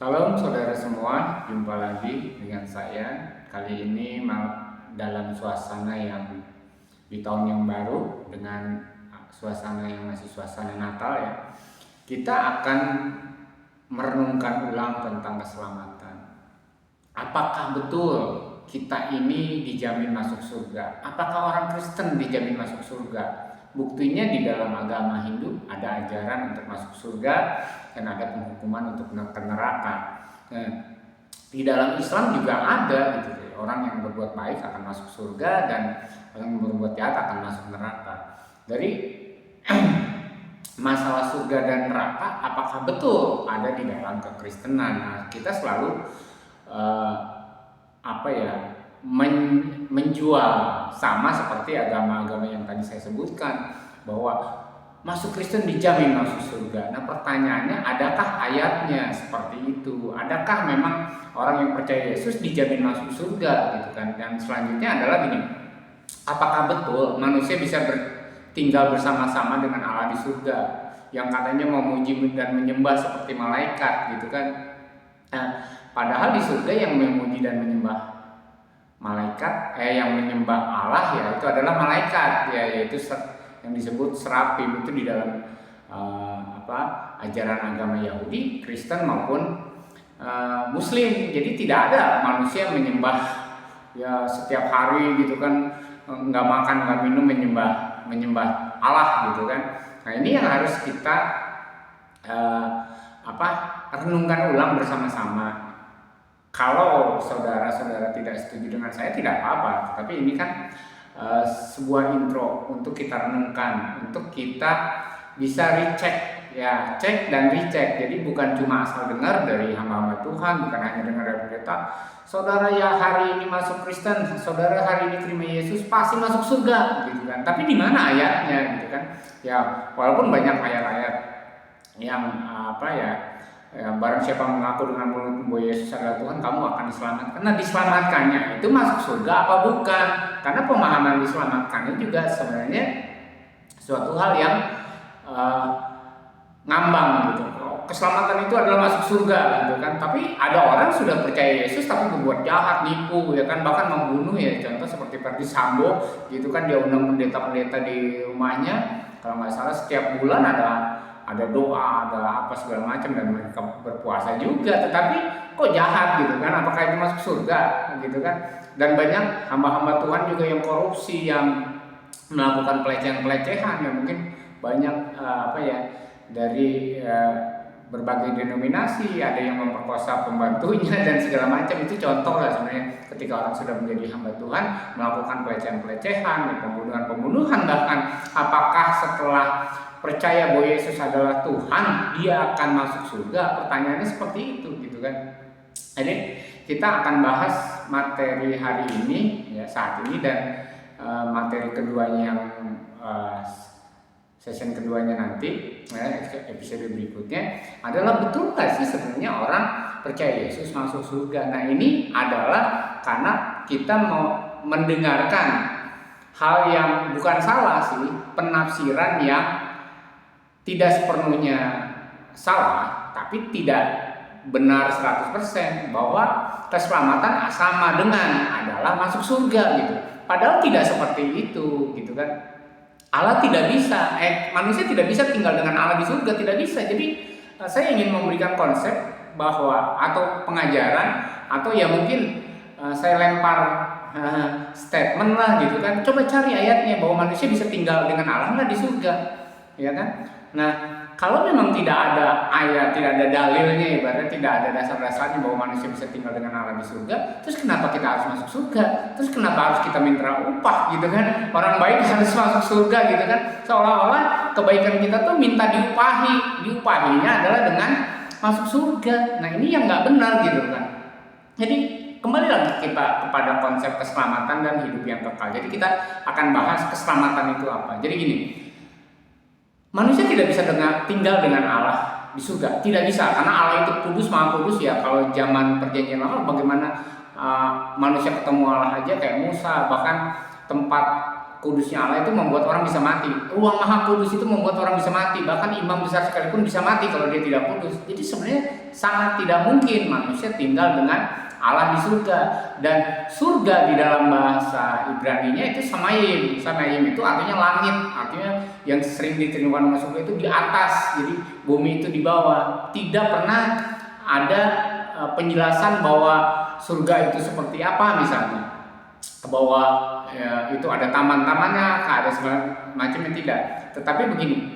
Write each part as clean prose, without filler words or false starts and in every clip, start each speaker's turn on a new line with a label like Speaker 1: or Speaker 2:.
Speaker 1: Salam saudara semua, jumpa lagi dengan saya. Kali ini dalam suasana yang di tahun yang baru dengan suasana yang masih suasana Natal ya. Kita akan merenungkan ulang tentang keselamatan. Apakah betul kita ini dijamin masuk surga? Apakah orang Kristen dijamin masuk surga? Buktinya di dalam agama Hindu ada ajaran untuk masuk surga dan ada penghukuman untuk ke neraka. Nah, di dalam Islam juga ada gitu. Orang yang berbuat baik akan masuk surga dan orang yang berbuat jahat akan masuk neraka. Dari masalah surga dan neraka apakah betul ada di dalam kekristenan? Nah, kita selalu uh, menjual sama seperti agama-agama yang tadi saya sebutkan bahwa masuk Kristen dijamin masuk surga. Nah pertanyaannya, adakah ayatnya seperti itu? Adakah memang orang yang percaya Yesus dijamin masuk surga gitu kan? Dan selanjutnya adalah gini, apakah betul manusia bisa tinggal bersama-sama dengan Allah di surga yang katanya memuji dan menyembah seperti malaikat gitu kan? Nah, padahal di surga yang memuji dan menyembah yang menyembah Allah ya itu adalah malaikat ya, yaitu yang disebut serafim itu di dalam ajaran agama Yahudi, Kristen maupun Muslim. Jadi tidak ada manusia menyembah ya setiap hari gitu kan, nggak makan nggak minum menyembah Allah gitu kan. Nah ini yang harus kita renungkan ulang bersama-sama. Kalau saudara-saudara tidak setuju dengan saya tidak apa-apa, tapi ini kan sebuah intro untuk kita renungkan, untuk kita bisa recheck ya, cek dan recheck. Jadi bukan cuma asal dengar dari hamba-hamba Tuhan, bukan hanya dengar dari berita, saudara ya hari ini masuk Kristen, saudara hari ini terima Yesus pasti masuk surga gitu kan. Tapi di mana ayatnya gitu kan? Ya walaupun banyak ayat-ayat yang barang siapa mengaku dengan mulut bahwa Yesus adalah Tuhan, kamu akan diselamatkan. Nah diselamatkannya itu masuk surga apa bukan? Karena pemahaman diselamatkannya juga sebenarnya suatu hal yang ngambang gitu. Keselamatan itu adalah masuk surga gitu kan. Tapi ada orang sudah percaya Yesus tapi berbuat jahat, nipu ya kan, bahkan membunuh ya. Contoh seperti Verdi Sambo gitu kan, dia undang pendeta-pendeta di rumahnya. Kalau nggak salah setiap bulan ada doa, ada apa segala macam, dan mereka berpuasa juga, tetapi kok jahat gitu kan? Apakah itu masuk surga gitu kan? Dan banyak hamba-hamba Tuhan juga yang korupsi, yang melakukan pelecehan-pelecehan, yang mungkin banyak dari berbagai denominasi, ada yang memperkosa pembantunya dan segala macam. Itu contoh lah sebenarnya ketika orang sudah menjadi hamba Tuhan melakukan pelecehan-pelecehan, pembunuhan bahkan. Apakah setelah percaya bahwa Yesus adalah Tuhan dia akan masuk surga? Pertanyaannya seperti itu gitu kan. Jadi kita akan bahas materi hari ini ya, saat ini, dan materi keduanya yang session keduanya nanti episode berikutnya adalah betul nggak sih sebenarnya orang percaya Yesus masuk surga. Nah ini adalah karena kita mau mendengarkan hal yang bukan salah sih, penafsiran yang tidak sepenuhnya salah tapi tidak benar 100% bahwa keselamatan sama dengan adalah masuk surga gitu. Padahal tidak seperti itu gitu kan. Allah tidak bisa, manusia tidak bisa tinggal dengan Allah di surga, tidak bisa. Jadi saya ingin memberikan konsep bahwa, atau pengajaran, atau ya mungkin saya lempar statement lah gitu kan. Coba cari ayatnya bahwa manusia bisa tinggal dengan Allah nggak di surga, ya kan? Nah kalau memang tidak ada ayat, tidak ada dalilnya, ibaratnya tidak ada dasar-dasarnya bahwa manusia bisa tinggal dengan Allah di surga, terus kenapa kita harus masuk surga? Terus kenapa harus kita minta upah gitu kan? Orang baik harus masuk surga gitu kan? Seolah-olah kebaikan kita tuh minta diupahi, diupahinya adalah dengan masuk surga. Nah ini yang nggak benar gitu kan. Jadi kembali lagi kita kepada konsep keselamatan dan hidup yang kekal. Jadi kita akan bahas keselamatan itu apa. Jadi gini, manusia tidak bisa tinggal dengan Allah di surga, tidak bisa, karena Allah itu kudus, maha kudus ya. Kalau zaman perjanjian lama bagaimana manusia ketemu Allah aja kayak Musa, bahkan tempat kudusnya Allah itu membuat orang bisa mati. Ruang Maha Kudus itu membuat orang bisa mati. Bahkan imam besar sekalipun bisa mati kalau dia tidak kudus. Jadi sebenarnya sangat tidak mungkin manusia tinggal dengan Allah di surga. Dan surga di dalam bahasa Ibrani-nya itu samayim. Samayim itu artinya langit, artinya yang sering diterjemahkan sama surga itu di atas. Jadi bumi itu di bawah. Tidak pernah ada penjelasan bahwa surga itu seperti apa misalnya. Bahwa ya, itu ada taman-tamannya, ada segala macamnya, tidak. Tetapi begini,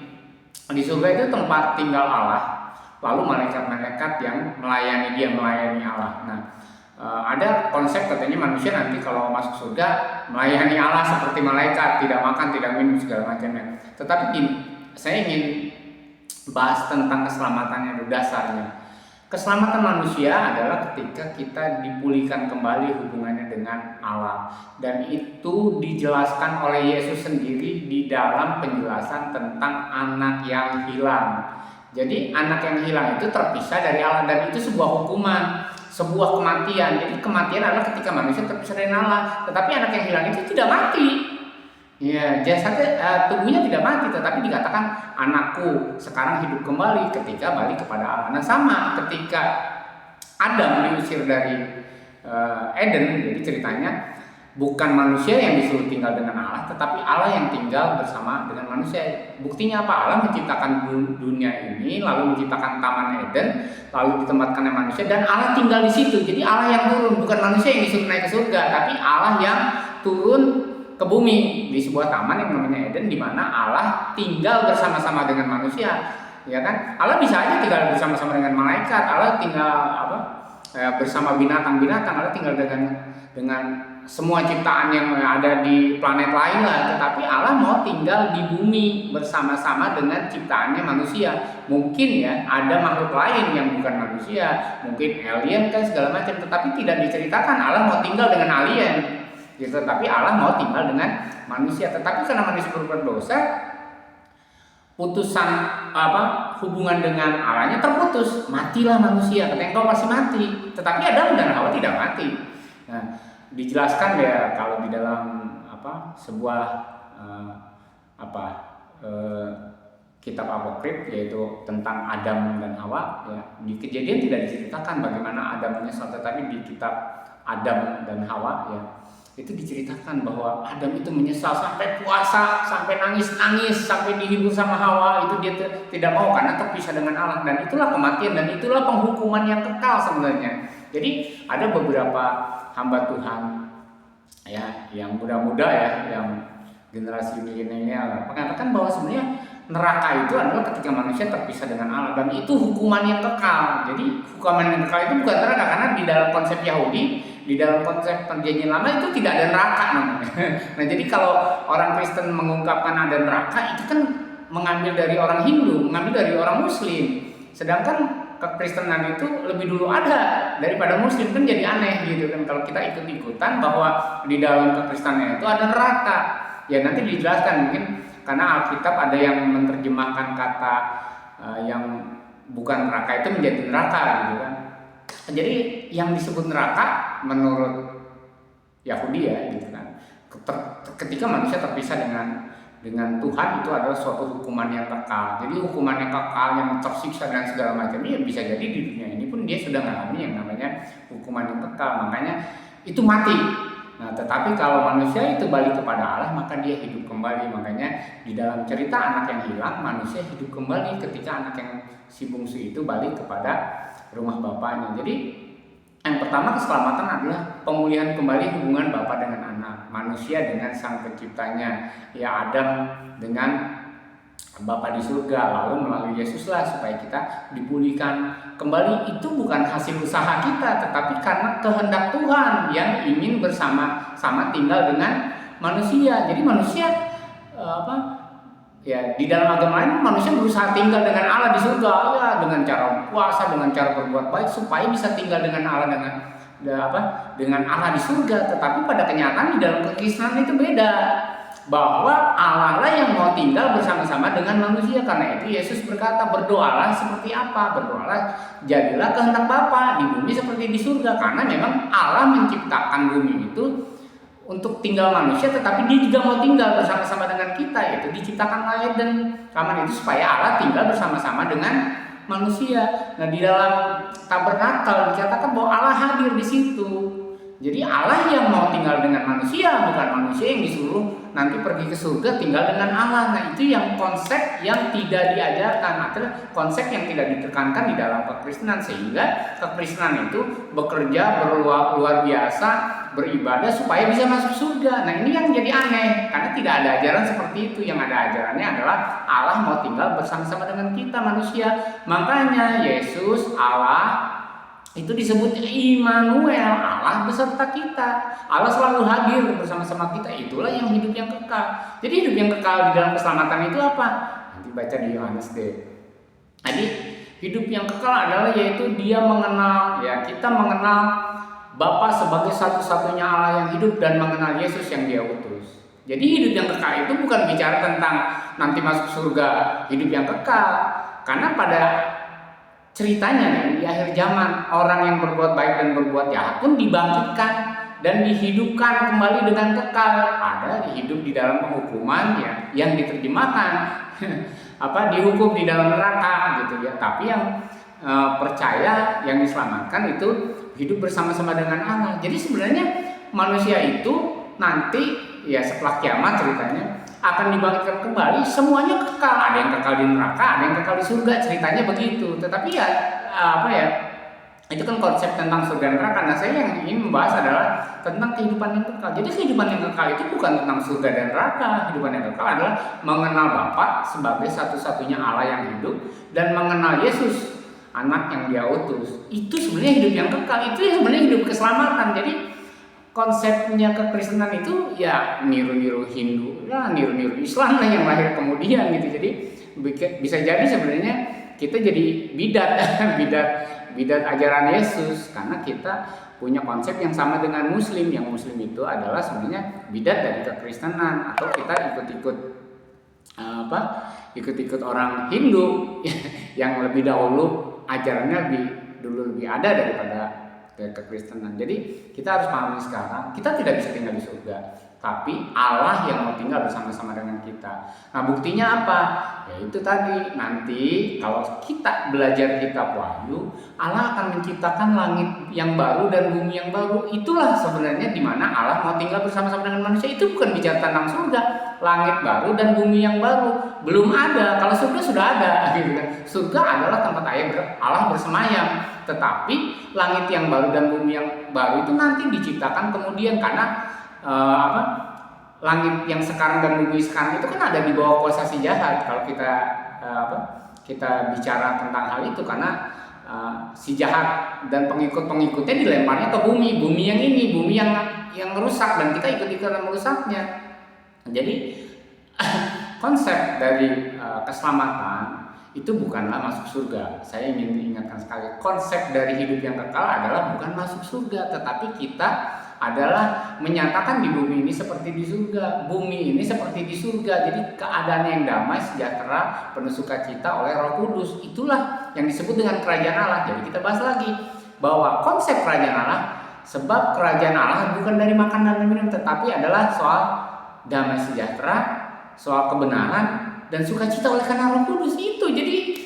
Speaker 1: di surga itu tempat tinggal Allah, lalu malaikat-malaikat yang melayani dia, melayani Allah. Nah, ada konsep katanya manusia nanti kalau masuk surga melayani Allah seperti malaikat, tidak makan, tidak minum segala macamnya. Tetapi gini, saya ingin bahas tentang keselamatannya dulu, dasarnya. Keselamatan manusia adalah ketika kita dipulihkan kembali hubungannya dengan Allah. Dan itu dijelaskan oleh Yesus sendiri di dalam penjelasan tentang anak yang hilang. Jadi anak yang hilang itu terpisah dari Allah, dan itu sebuah hukuman, sebuah kematian. Jadi kematian adalah ketika manusia terpisah dari Allah. Tetapi anak yang hilang itu tidak mati. Ya, jasadnya, tubuhnya tidak mati, tetapi dikatakan anakku sekarang hidup kembali ketika balik kepada Allah. Nah, sama ketika Adam diusir dari Eden, jadi ceritanya bukan manusia yang disuruh tinggal dengan Allah, tetapi Allah yang tinggal bersama dengan manusia. Buktinya apa? Allah menciptakan dunia ini, lalu menciptakan Taman Eden, lalu ditempatkannya manusia, dan Allah tinggal di situ. Jadi Allah yang turun, bukan manusia yang disuruh naik ke surga, tapi Allah yang turun ke bumi di sebuah taman yang namanya Eden, di mana Allah tinggal bersama-sama dengan manusia, ya kan? Allah bisa aja tinggal bersama-sama dengan malaikat, Allah tinggal bersama binatang-binatang, Allah tinggal dengan semua ciptaan yang ada di planet lain lah. Tetapi Allah mau tinggal di bumi bersama-sama dengan ciptaannya manusia. Mungkin ya ada makhluk lain yang bukan manusia, mungkin alien kan segala macam, tetapi tidak diceritakan Allah mau tinggal dengan alien. Gitu, tapi Allah mau tinggal dengan manusia. Tetapi karena manusia berbuat dosa, putusan hubungan dengan Allahnya terputus, matilah manusia. Katanya engkau pasti mati. Tetapi Adam dan Hawa tidak mati. Nah, dijelaskan ya kalau di dalam sebuah kitab apokrif, yaitu tentang Adam dan Hawa. Ya, di Kejadian tidak diceritakan bagaimana Adam menyesal, tetapi di kitab Adam dan Hawa ya itu diceritakan bahwa Adam itu menyesal sampai puasa, sampai nangis-nangis, sampai dihibur sama Hawa. Itu dia tidak mau karena terpisah dengan Allah, dan itulah kematian, dan itulah penghukuman yang kekal sebenarnya. Jadi ada beberapa hamba Tuhan ya yang muda-muda ya, yang generasi milenial mengatakan bahwa sebenarnya neraka itu adalah ketika manusia terpisah dengan Allah, dan itu hukuman yang kekal. Jadi hukuman yang kekal itu bukan neraka, karena di dalam konsep Yahudi, di dalam konsep Perjanjian Lama itu tidak ada neraka namanya. Nah, jadi kalau orang Kristen mengungkapkan ada neraka, itu kan mengambil dari orang Hindu, mengambil dari orang Muslim. Sedangkan kekristenan itu lebih dulu ada daripada Muslim, kan jadi aneh gitu kan kalau kita ikut-ikutan bahwa di dalam kekristenan itu ada neraka. Ya nanti dijelaskan, mungkin karena Alkitab ada yang menerjemahkan kata yang bukan neraka itu menjadi neraka gitu kan. Jadi yang disebut neraka menurut Yahudi ya gitu kan, ketika manusia terpisah dengan Tuhan, itu adalah suatu hukuman yang kekal. Jadi hukuman yang kekal, yang tersiksa dan segala macam, ya bisa jadi di dunia ini pun dia sudah mengalami yang namanya hukuman yang kekal, makanya itu mati. Nah, tetapi kalau manusia itu balik kepada Allah, maka dia hidup kembali. Makanya di dalam cerita anak yang hilang, manusia hidup kembali ketika anak yang si bungsu itu balik kepada rumah bapaknya. Jadi yang pertama, keselamatan adalah pemulihan kembali hubungan bapa dengan anak, manusia dengan sang penciptanya, ya Adam dengan Bapa di surga, lalu melalui Yesuslah supaya kita dipulihkan kembali. Itu bukan hasil usaha kita, tetapi karena kehendak Tuhan yang ingin bersama-sama tinggal dengan manusia. Jadi manusia ya di dalam agama lain manusia berusaha tinggal dengan Allah di surga ya, dengan cara puasa, dengan cara berbuat baik supaya bisa tinggal dengan Allah dengan Allah di surga. Tetapi pada kenyataan di dalam kekristenan itu beda, bahwa Allah lah yang mau tinggal bersama-sama dengan manusia. Karena itu Yesus berkata, berdoalah seperti apa? Berdoalah jadilah kehendak Bapa di bumi seperti di surga. Karena memang Allah menciptakan bumi itu untuk tinggal manusia, tetapi dia juga mau tinggal bersama-sama dengan kita, yaitu diciptakan lahir dan kamar itu supaya Allah tinggal bersama-sama dengan manusia. Nah, di dalam tabernakel dikatakan bahwa Allah hadir di situ. Jadi Allah yang mau tinggal dengan manusia, bukan manusia yang disuruh nanti pergi ke surga tinggal dengan Allah. Nah, itu yang konsep yang tidak diajarkan, atau konsep yang tidak ditekankan di dalam kekristenan, sehingga kekristenan itu bekerja luar biasa, beribadah supaya bisa masuk surga. Nah, ini yang jadi aneh, karena tidak ada ajaran seperti itu. Yang ada ajarannya adalah Allah mau tinggal bersama-sama dengan kita manusia. Makanya Yesus, Allah itu disebut Immanuel, Allah beserta kita. Allah selalu hadir bersama-sama kita. Itulah yang hidup yang kekal. Jadi hidup yang kekal di dalam keselamatan itu apa? Nanti baca di Yohanes deh. Jadi hidup yang kekal adalah yaitu dia mengenal, ya, kita mengenal Bapa sebagai satu-satunya Allah yang hidup dan mengenal Yesus yang Dia utus. Jadi hidup yang kekal itu bukan bicara tentang nanti masuk surga, hidup yang kekal. Karena pada ceritanya nih, di akhir zaman orang yang berbuat baik dan berbuat jahat pun dibangkitkan dan dihidupkan kembali dengan kekal. Ada hidup di dalam penghukuman, ya, yang diterjemahkan dihukum di dalam neraka gitu ya. Tapi yang percaya, yang diselamatkan itu hidup bersama-sama dengan Allah. Jadi sebenarnya manusia itu nanti, ya, setelah kiamat ceritanya akan dibangkitkan kembali, semuanya kekal. Ada yang kekal di neraka, ada yang kekal di surga, ceritanya begitu. Tetapi ya itu kan konsep tentang surga neraka. Nah, saya yang ingin membahas adalah tentang kehidupan yang kekal. Jadi kehidupan yang kekal itu bukan tentang surga dan neraka. Kehidupan yang kekal adalah mengenal Bapa sebagai satu-satunya Allah yang hidup dan mengenal Yesus, Anak yang Dia utus. Itu sebenarnya hidup yang kekal. Itu yang sebenarnya hidup keselamatan. Jadi konsepnya kekristenan itu ya niru-niru Hindu, ya niru-niru Islam lah yang lahir kemudian gitu. Jadi bisa jadi sebenarnya kita jadi bidat ajaran Yesus, karena kita punya konsep yang sama dengan Muslim. Yang Muslim itu adalah sebenarnya bidat dari kekristenan, atau kita ikut orang Hindu yang lebih dahulu ajarannya lebih ada daripada kekristenan. Jadi kita harus pahami sekarang, kita tidak bisa tinggal di surga, tapi Allah yang mau tinggal bersama-sama dengan kita. Nah, buktinya apa? Ya itu tadi, nanti kalau kita belajar kitab Wahyu, Allah akan menciptakan langit yang baru dan bumi yang baru. Itulah sebenarnya di mana Allah mau tinggal bersama-sama dengan manusia. Itu bukan bicara tentang surga, langit baru dan bumi yang baru. Belum ada. Kalau surga sudah ada, gitu kan. Surga adalah tempat Allah bersemayam. Tetapi langit yang baru dan bumi yang baru itu nanti diciptakan kemudian, karena langit yang sekarang dan bumi sekarang itu kan ada di bawah kuasa si jahat. Kalau kita bicara tentang hal itu, karena si jahat dan pengikut-pengikutnya dilemparnya ke bumi yang ini, bumi yang rusak, dan kita ikut-ikutan merusaknya. Jadi konsep dari keselamatan itu bukanlah masuk surga. Saya ingin ingatkan sekali, konsep dari hidup yang kekal adalah bukan masuk surga, tetapi kita adalah menyatakan di bumi ini seperti di surga, bumi ini seperti di surga. Jadi keadaan yang damai, sejahtera, penuh sukacita oleh Roh Kudus. Itulah yang disebut dengan kerajaan Allah. Jadi kita bahas lagi bahwa konsep kerajaan Allah, sebab kerajaan Allah bukan dari makan dan minum, tetapi adalah soal damai sejahtera, soal kebenaran dan sukacita oleh karena Roh Kudus. Itu jadi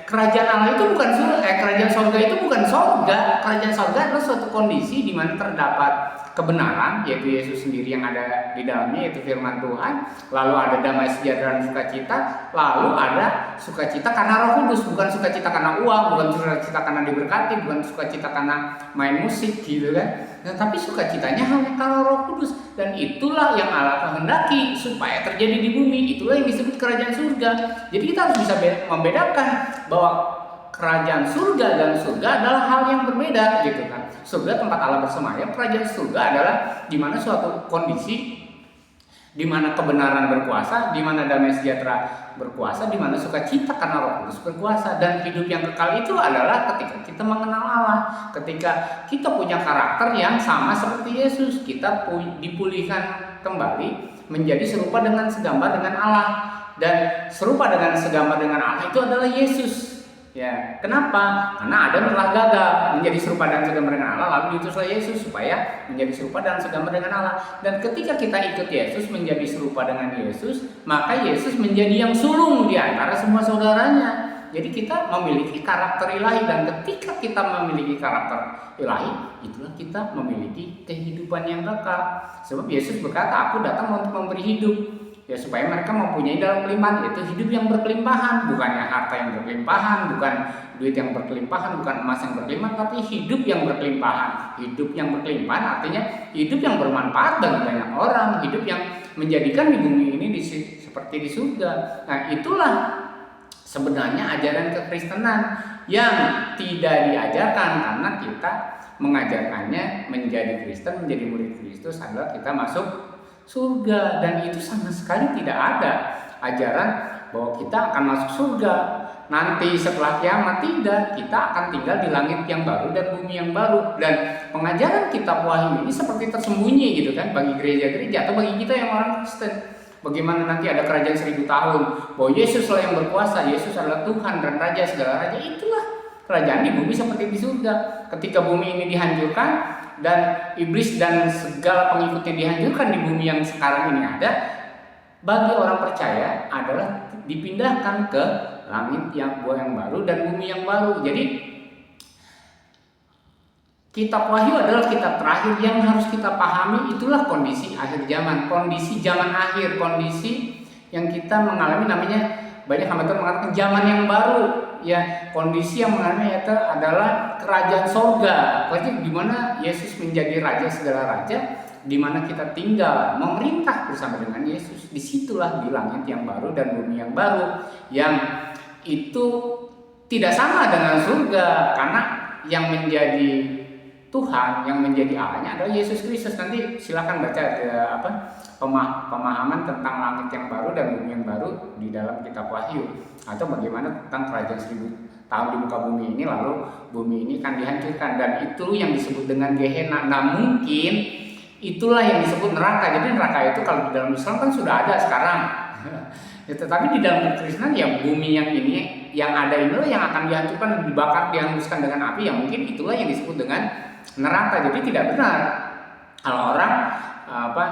Speaker 1: kerajaan Allah itu bukan kerajaan sorga itu bukan sorga. Kerajaan sorga adalah suatu kondisi di mana terdapat kebenaran, yaitu Yesus sendiri yang ada di dalamnya, yaitu firman Tuhan. Lalu ada damai sejahtera dan sukacita. Lalu ada sukacita karena Roh Kudus, bukan sukacita karena uang, bukan sukacita karena diberkati, bukan sukacita karena main musik gitu kan. Nah, tapi sukacitanya hanya karena Roh Kudus, dan itulah yang Allah kehendaki supaya terjadi di bumi. Itulah yang disebut kerajaan surga. Jadi kita harus bisa membedakan bahwa kerajaan surga dan surga adalah hal yang berbeda gitu kan. Surga tempat Allah bersemayam, kerajaan surga adalah di mana suatu kondisi di mana kebenaran berkuasa, di mana damai sejahtera berkuasa, di mana sukacita karena Roh Kudus berkuasa. Dan hidup yang kekal itu adalah ketika kita mengenal Allah, ketika kita punya karakter yang sama seperti Yesus, kita dipulihkan kembali menjadi serupa dengan segambar dengan Allah. Dan serupa dengan segambar dengan Allah itu adalah Yesus. Ya, kenapa? Karena Adam telah gagal menjadi serupa dan segambar dengan Allah, lalu diutuslah Yesus supaya menjadi serupa dan segambar dengan Allah. Dan ketika kita ikut Yesus menjadi serupa dengan Yesus, maka Yesus menjadi yang sulung di antara semua saudaranya. Jadi kita memiliki karakter ilahi, dan ketika kita memiliki karakter ilahi, itulah kita memiliki kehidupan yang kekal. Sebab Yesus berkata, "Aku datang untuk memberi hidup." Ya, supaya mereka mempunyai dalam kelimpahan, yaitu hidup yang berkelimpahan, bukannya harta yang berkelimpahan, bukan duit yang berkelimpahan, bukan emas yang berkelimpahan, tapi hidup yang berkelimpahan. Hidup yang berkelimpahan artinya hidup yang bermanfaat bagi banyak orang, hidup yang menjadikan di bumi ini seperti di surga. Nah, itulah sebenarnya ajaran kekristenan yang tidak diajarkan, karena kita mengajarkannya menjadi Kristen, menjadi murid Kristus adalah kita masuk surga, dan itu sama sekali tidak ada ajaran bahwa kita akan masuk surga nanti setelah kiamat. Tidak, kita akan tinggal di langit yang baru dan bumi yang baru. Dan pengajaran kitab Wahyu ini seperti tersembunyi gitu kan bagi gereja-gereja atau bagi kita yang orang Kristen. Bagaimana nanti ada kerajaan 1000 tahun, bahwa Yesuslah yang berkuasa, Yesus adalah Tuhan dan Raja segala raja. Itulah kerajaan di bumi seperti di surga. Ketika bumi ini dihancurkan dan iblis dan segala pengikutnya dihancurkan di bumi yang sekarang ini ada, bagi orang percaya adalah dipindahkan ke langit yang baru dan bumi yang baru. Jadi kitab Wahyu adalah kitab terakhir yang harus kita pahami. Itulah kondisi akhir zaman, kondisi zaman akhir, kondisi yang kita mengalami, namanya banyak hamba Tuhan mengatakan zaman yang baru. Ya, kondisi yang mengalami itu adalah kerajaan sorga, di mana Yesus menjadi raja segala raja, di mana kita tinggal memerintah bersama dengan Yesus. Disitulah di langit yang baru dan bumi yang baru, yang itu tidak sama dengan surga, karena yang menjadi Tuhan, yang menjadi Allahnya adalah Yesus Kristus. Nanti silakan baca pemahaman tentang langit yang baru dan bumi yang baru di dalam kitab Wahyu, atau bagaimana tentang kerajaan 1000 tahun di muka bumi ini, lalu bumi ini akan dihancurkan, dan itu yang disebut dengan Gehenna. Nah, mungkin itulah yang disebut neraka. Jadi neraka itu kalau di dalam Islam kan sudah ada sekarang. Ya, tetapi di dalam Kristen ya bumi yang ini yang ada inilah yang akan dihancurkan, dibakar, dihanguskan dengan api. Yang mungkin itulah yang disebut dengan neraka. Jadi tidak benar kalau orang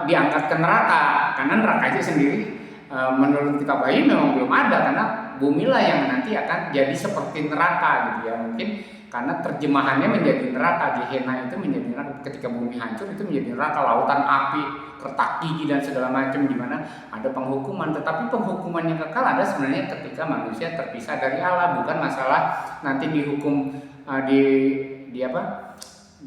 Speaker 1: diangkat ke neraka, karena neraka itu sendiri menurut kitab Wahyu memang belum ada, karena bumilah yang nanti akan jadi seperti neraka gitu ya. Mungkin karena terjemahannya menjadi neraka, Gehenna itu menjadi neraka. Ketika bumi hancur itu menjadi neraka, lautan api, retak gigi dan segala macam, di mana ada penghukuman. Tetapi penghukuman yang kekal ada sebenarnya ketika manusia terpisah dari Allah, bukan masalah nanti dihukum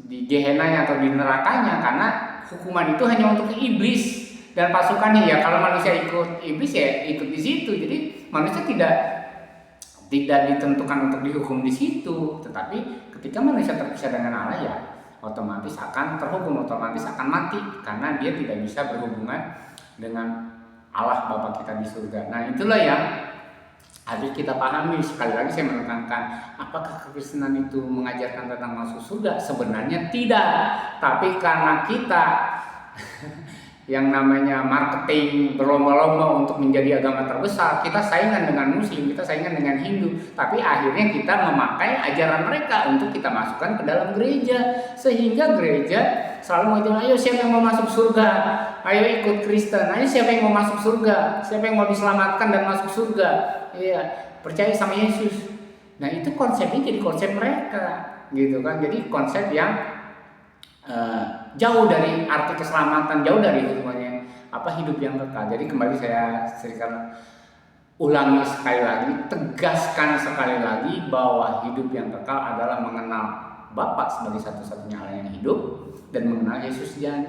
Speaker 1: di Gehenna atau di nerakanya, karena hukuman itu hanya untuk iblis dan pasukannya. Ya, kalau manusia ikut iblis ya ikut di situ. Jadi manusia tidak ditentukan untuk dihukum di situ, tetapi ketika manusia terpisah dengan Allah ya otomatis akan terhukum, otomatis akan mati, karena dia tidak bisa berhubungan dengan Allah Bapa kita di surga. Nah, itulah yang harus kita pahami. Sekali lagi saya menekankan, apakah kekristenan itu mengajarkan tentang masuk surga? Sebenarnya tidak, tapi karena kita yang namanya marketing berlomba-lomba untuk menjadi agama terbesar, kita saingan dengan Muslim, kita saingan dengan Hindu, tapi akhirnya kita memakai ajaran mereka untuk kita masukkan ke dalam gereja, sehingga gereja selalu mengatakan, ayo siapa yang mau masuk surga, ayo ikut Kristen, ayo siapa yang mau masuk surga, siapa yang mau diselamatkan dan masuk surga, iya, percaya sama Yesus. Nah, itu konsepnya jadi konsep mereka, gitu kan. Jadi konsep yang jauh dari arti keselamatan, jauh dari hubungannya hidup yang kekal. Jadi kembali saya ulangi sekali lagi, tegaskan sekali lagi bahwa hidup yang kekal adalah mengenal Bapa sebagai satu-satunya Allah yang hidup dan mengenal Yesus yang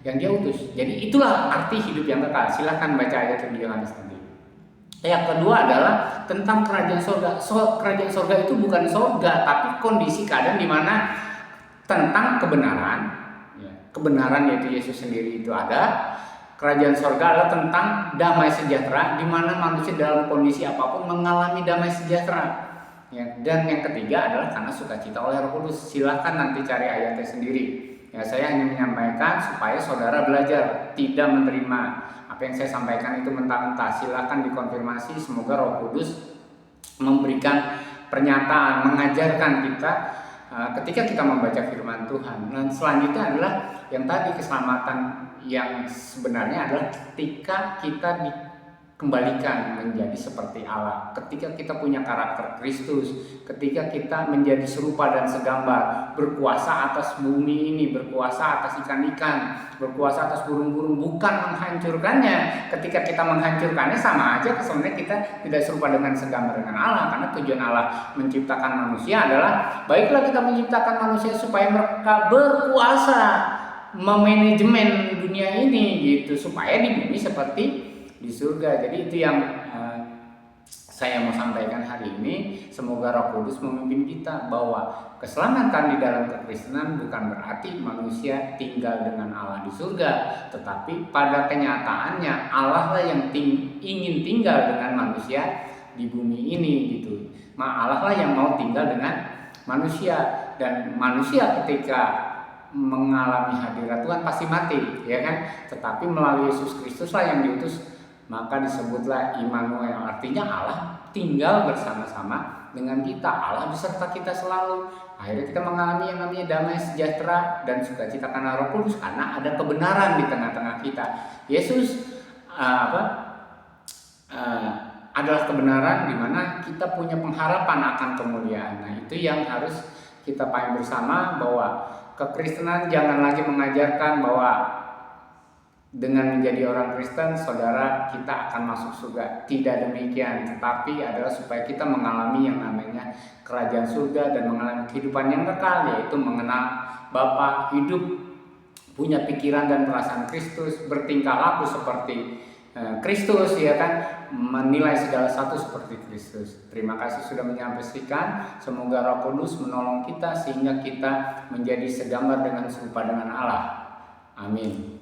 Speaker 1: Dia utus. Jadi itulah arti hidup yang kekal. Silahkan baca ayat di Yohanes nanti. Yang kedua adalah tentang kerajaan surga. Kerajaan surga itu bukan surga, tapi kondisi keadaan di mana tentang kebenaran, ya, kebenaran yaitu Yesus sendiri itu ada. Kerajaan surga adalah tentang damai sejahtera, di mana manusia dalam kondisi apapun mengalami damai sejahtera. Ya, dan yang ketiga adalah karena sukacita oleh Roh Kudus. Silahkan nanti cari ayatnya sendiri. Ya, saya hanya menyampaikan supaya saudara belajar, tidak menerima apa yang saya sampaikan itu mentah-mentah. Silahkan dikonfirmasi, semoga Roh Kudus memberikan pernyataan, mengajarkan kita ketika kita membaca firman Tuhan. Dan selanjutnya adalah yang tadi, keselamatan yang sebenarnya adalah ketika kita dikembalikan menjadi seperti Allah, ketika kita punya karakter Kristus, ketika kita menjadi serupa dan segambar, berkuasa atas bumi ini, berkuasa atas ikan-ikan, berkuasa atas burung-burung, bukan menghancurkannya. Ketika kita menghancurkannya, sama aja sebenarnya kita tidak serupa dengan segambar dengan Allah, karena tujuan Allah menciptakan manusia adalah baiklah kita menciptakan manusia supaya mereka berkuasa memanajemen dunia ini gitu, supaya di bumi seperti di surga. Jadi itu yang saya mau sampaikan hari ini. Semoga Roh Kudus memimpin kita bahwa keselamatan di dalam kekristenan bukan berarti manusia tinggal dengan Allah di surga, tetapi pada kenyataannya Allah lah yang ingin tinggal dengan manusia di bumi ini gitu. Allah lah yang mau tinggal dengan manusia, dan manusia ketika mengalami hadirat Tuhan pasti mati, ya kan? Tetapi melalui Yesus Kristus lah yang diutus, maka disebutlah Immanuel, artinya Allah tinggal bersama-sama dengan kita, Allah beserta kita selalu. Akhirnya kita mengalami yang namanya damai sejahtera dan sukacita karena Roh Kudus, karena ada kebenaran di tengah-tengah kita. Yesus adalah kebenaran di mana kita punya pengharapan akan kemuliaan. Nah, itu yang harus kita pahami bersama, bahwa kekristenan jangan lagi mengajarkan bahwa dengan menjadi orang Kristen, saudara, kita akan masuk surga. Tidak demikian, tetapi adalah supaya kita mengalami yang namanya kerajaan surga dan mengalami kehidupan yang kekal, yaitu mengenal Bapa, hidup, punya pikiran dan perasaan Kristus, bertingkah laku seperti Kristus, ya kan, menilai segala satu seperti Kristus. Terima kasih sudah menyampaikan. Semoga Roh Kudus menolong kita sehingga kita menjadi segambar dengan serupa dengan Allah. Amin.